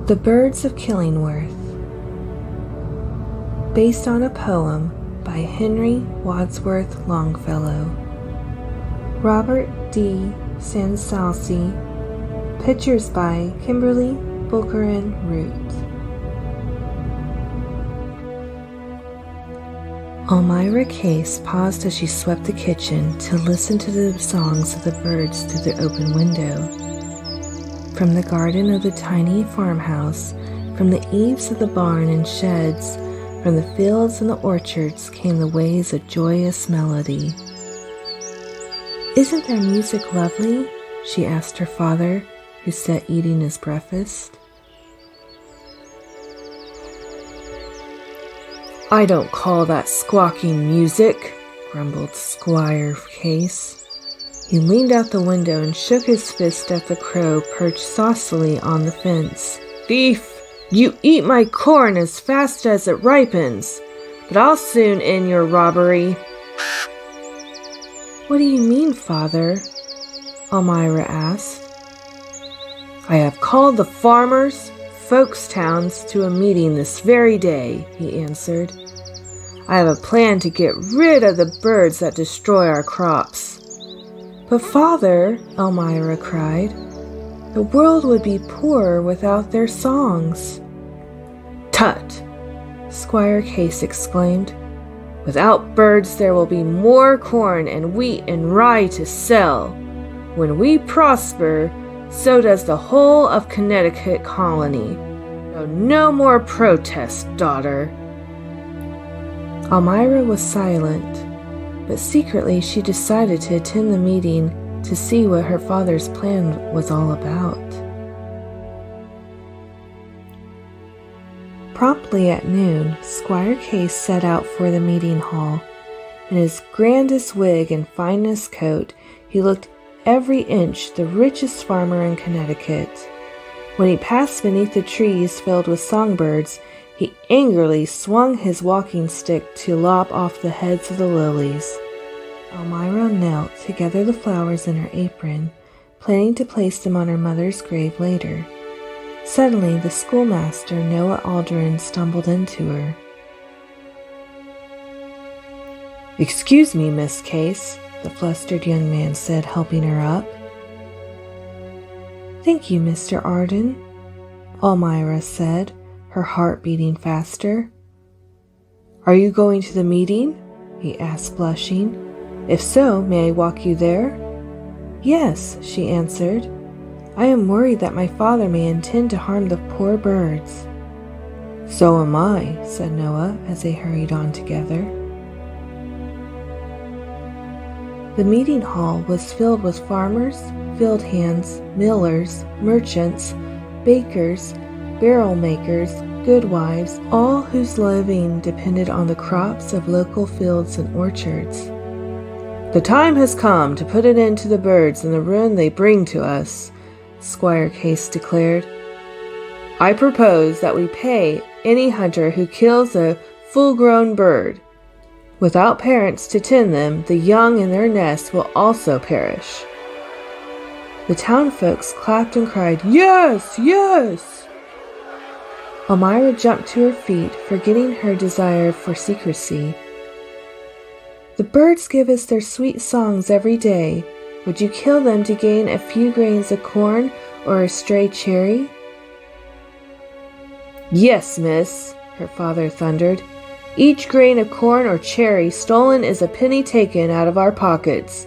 The Birds of Killingworth, based on a poem by Henry Wadsworth Longfellow. Robert D. Sansalsi, pictures by Kimberly Bulkerin-Root. Elmira Case paused as she swept the kitchen to listen to the songs of the birds through the open window. From the garden of the tiny farmhouse, from the eaves of the barn and sheds, from the fields and the orchards came the waves of joyous melody. "Isn't their music lovely?" she asked her father, who sat eating his breakfast. "I don't call that squawking music," grumbled Squire Case. He leaned out the window and shook his fist at the crow perched saucily on the fence. "Thief! You eat my corn as fast as it ripens, but I'll soon end your robbery." "What do you mean, father?" Elmira asked. "I have called the farmers, folks towns, to a meeting this very day," he answered. "I have a plan to get rid of the birds that destroy our crops." "But father," Elmira cried, "the world would be poorer without their songs." "Tut!" Squire Case exclaimed. "Without birds there will be more corn and wheat and rye to sell. When we prosper, so does the whole of Connecticut colony. So no more protest, daughter." Elmira was silent, but secretly she decided to attend the meeting to see what her father's plan was all about. Promptly at noon, Squire Case set out for the meeting hall. In his grandest wig and finest coat, he looked every inch the richest farmer in Connecticut. When he passed beneath the trees filled with songbirds, he angrily swung his walking stick to lop off the heads of the lilies. Elmira knelt to gather the flowers in her apron, planning to place them on her mother's grave later. Suddenly, the schoolmaster, Noah Aldrin, stumbled into her. "Excuse me, Miss Case," the flustered young man said, helping her up. "Thank you, Mr. Arden," Elmira said, her heart beating faster. "Are you going to the meeting?" he asked, blushing. "If so, may I walk you there?" "Yes," she answered. "I am worried that my father may intend to harm the poor birds." "So am I," said Noah as they hurried on together. The meeting hall was filled with farmers, field hands, millers, merchants, bakers, barrel makers, goodwives, all whose living depended on the crops of local fields and orchards. "The time has come to put an end to the birds and the ruin they bring to us," Squire Case declared. "I propose that we pay any hunter who kills a full-grown bird. Without parents to tend them, the young in their nests will also perish." The town folks clapped and cried, "Yes, yes!" Elmira jumped to her feet, forgetting her desire for secrecy. "The birds give us their sweet songs every day. Would you kill them to gain a few grains of corn or a stray cherry?" "Yes, miss," her father thundered. "Each grain of corn or cherry stolen is a penny taken out of our pockets.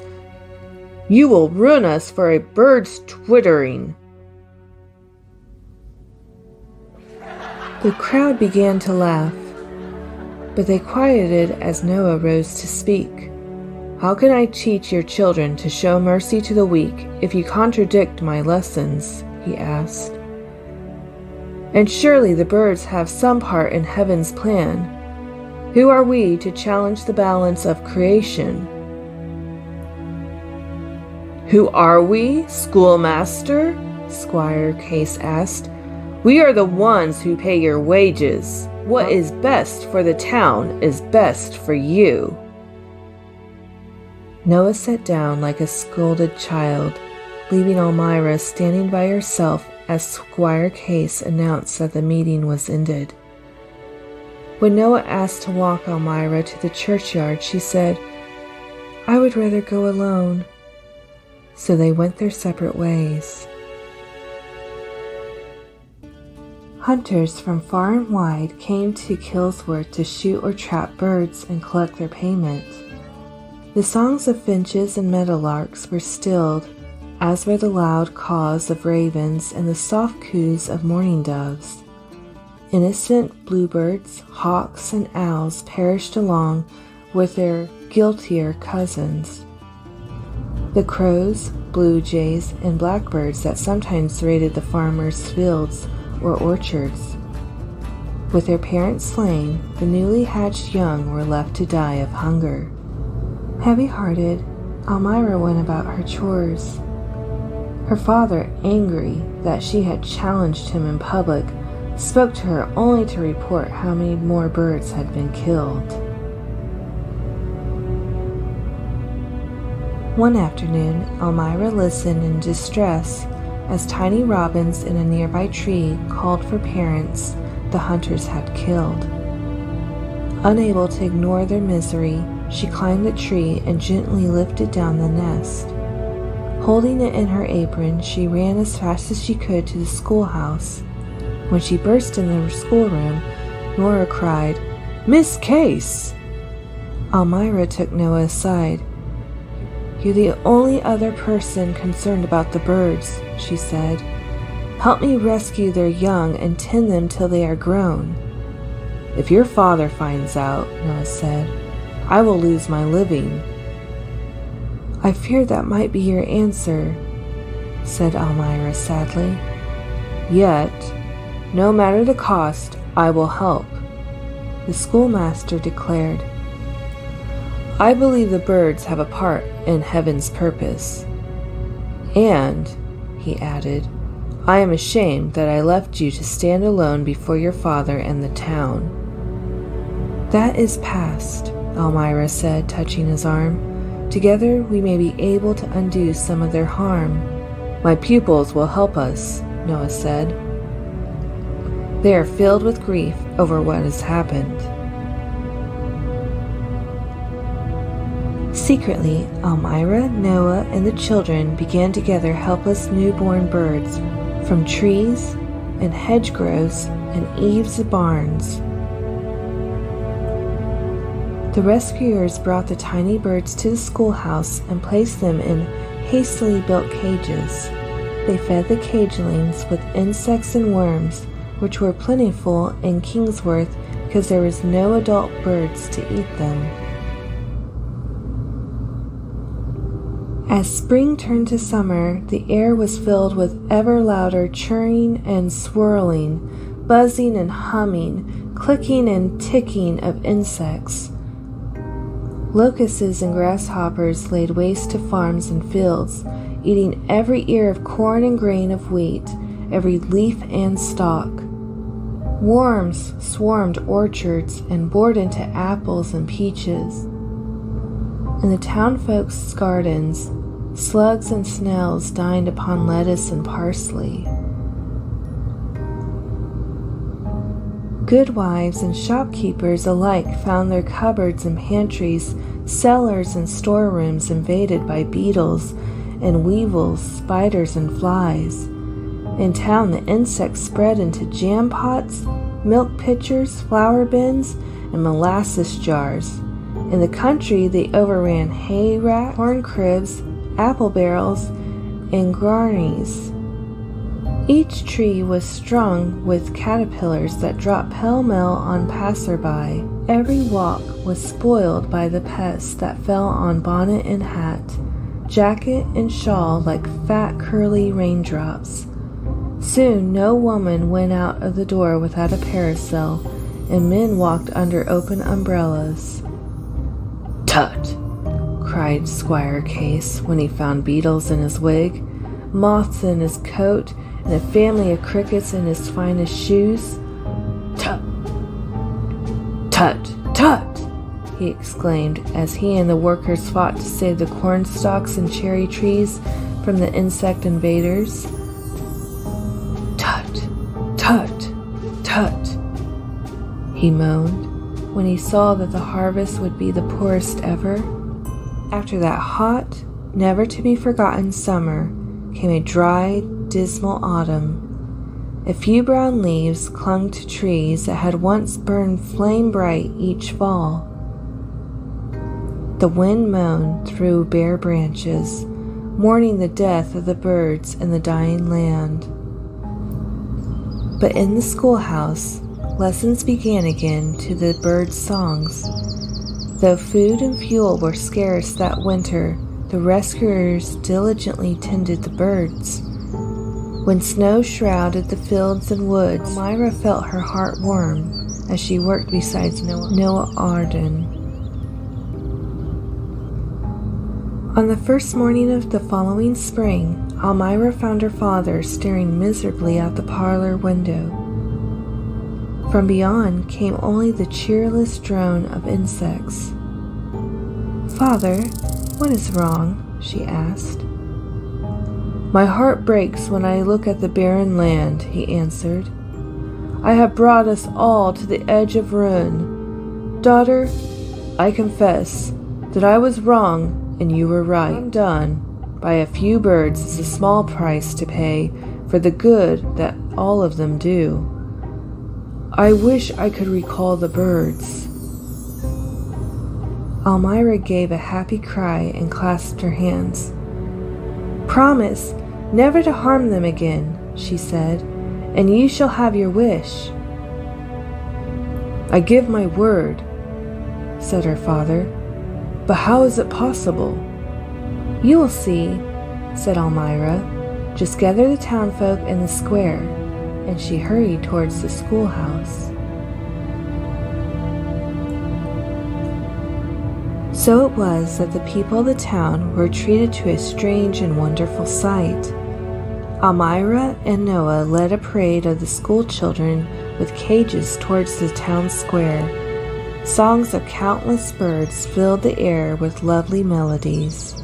You will ruin us for a bird's twittering." The crowd began to laugh, but they quieted as Noah rose to speak. "How can I teach your children to show mercy to the weak if you contradict my lessons?" he asked. "And surely the birds have some part in heaven's plan. Who are we to challenge the balance of creation?" "Who are we, schoolmaster?" Squire Case asked. "We are the ones who pay your wages. What is best for the town is best for you." Noah sat down like a scolded child, leaving Elmira standing by herself as Squire Case announced that the meeting was ended. When Noah asked to walk Elmira to the churchyard, she said, "I would rather go alone." So they went their separate ways. Hunters from far and wide came to Killingworth to shoot or trap birds and collect their payment. The songs of finches and meadowlarks were stilled, as were the loud caws of ravens and the soft coos of mourning doves. Innocent bluebirds, hawks, and owls perished along with their guiltier cousins. The crows, blue jays, and blackbirds that sometimes raided the farmers' fields or orchards. With their parents slain, the newly hatched young were left to die of hunger. Heavy-hearted, Elmira went about her chores. Her father, angry that she had challenged him in public, spoke to her only to report how many more birds had been killed. One afternoon, Elmira listened in distress as tiny robins in a nearby tree called for parents the hunters had killed. Unable to ignore their misery, she climbed the tree and gently lifted down the nest. Holding it in her apron, she ran as fast as she could to the schoolhouse. When she burst in the schoolroom, Nora cried, "Miss Case!" Elmira took Noah aside. "You're the only other person concerned about the birds," she said. "Help me rescue their young and tend them till they are grown." "If your father finds out," Noah said, "I will lose my living." "I fear that might be your answer," said Elmira sadly. "Yet, no matter the cost, I will help," the schoolmaster declared. "I believe the birds have a part in heaven's purpose. And," he added, "I am ashamed that I left you to stand alone before your father and the town." "That is past," Elmira said, touching his arm. "Together we may be able to undo some of their harm." "My pupils will help us," Noah said. "They are filled with grief over what has happened." Secretly, Elmira, Noah, and the children began to gather helpless newborn birds from trees and hedgerows and eaves of barns. The rescuers brought the tiny birds to the schoolhouse and placed them in hastily built cages. They fed the cagelings with insects and worms, which were plentiful in Killingworth because there was no adult birds to eat them. As spring turned to summer, the air was filled with ever louder churring and swirling, buzzing and humming, clicking and ticking of insects. Locusts and grasshoppers laid waste to farms and fields, eating every ear of corn and grain of wheat, every leaf and stalk. Worms swarmed orchards and bored into apples and peaches. In the townfolk's gardens, slugs and snails dined upon lettuce and parsley. Goodwives and shopkeepers alike found their cupboards and pantries, cellars and storerooms invaded by beetles and weevils, spiders and flies. In town, the insects spread into jam pots, milk pitchers, flour bins, and molasses jars. In the country, they overran hay racks, corn cribs, apple barrels, and grannies. Each tree was strung with caterpillars that dropped pell-mell on passerby. Every walk was spoiled by the pests that fell on bonnet and hat, jacket and shawl like fat curly raindrops. Soon no woman went out of the door without a parasol, and men walked under open umbrellas. "Tut!" cried Squire Case when he found beetles in his wig, moths in his coat, and a family of crickets in his finest shoes. "Tut! Tut! Tut!" he exclaimed as he and the workers fought to save the corn stalks and cherry trees from the insect invaders. "Tut, tut," he moaned when he saw that the harvest would be the poorest ever. After that hot, never-to-be-forgotten summer came a dry, dismal autumn. A few brown leaves clung to trees that had once burned flame-bright each fall. The wind moaned through bare branches, mourning the death of the birds in the dying land. But in the schoolhouse, lessons began again to the birds' songs. Though food and fuel were scarce that winter, the rescuers diligently tended the birds. When snow shrouded the fields and woods, Elmira felt her heart warm as she worked beside Noah Arden. On the first morning of the following spring, Elmira found her father staring miserably out the parlor window. From beyond came only the cheerless drone of insects. "Father, what is wrong?" she asked. "My heart breaks when I look at the barren land," he answered. "I have brought us all to the edge of ruin. Daughter, I confess that I was wrong and you were right. Undone by a few birds is a small price to pay for the good that all of them do. I wish I could recall the birds." Elmira gave a happy cry and clasped her hands. "Promise never to harm them again," she said, "and you shall have your wish." "I give my word," said her father, "but how is it possible?" "You will see," said Elmira. "Just gather the townfolk in the square," and she hurried towards the schoolhouse. So it was that the people of the town were treated to a strange and wonderful sight. Elmira and Noah led a parade of the school children with cages towards the town square. Songs of countless birds filled the air with lovely melodies.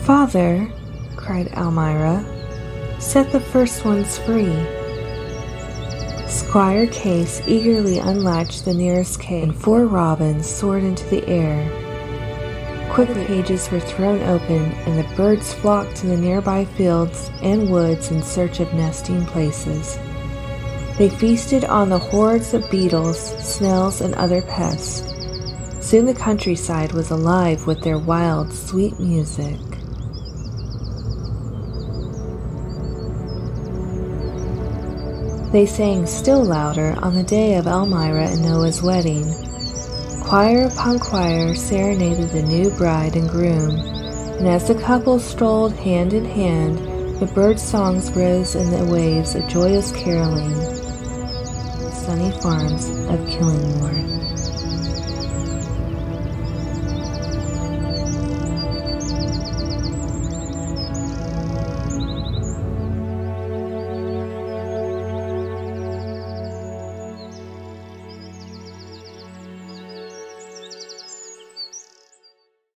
"Father," cried Elmira, "set the first ones free." Squire Case eagerly unlatched the nearest cage, and 4 robins soared into the air. Quickly, the cages were thrown open, and the birds flocked to the nearby fields and woods in search of nesting places. They feasted on the hordes of beetles, snails, and other pests. Soon the countryside was alive with their wild, sweet music. They sang still louder on the day of Elmira and Noah's wedding. Choir upon choir serenaded the new bride and groom, and as the couple strolled hand in hand, the bird songs rose in the waves of joyous caroling. The sunny farms of Killingworth.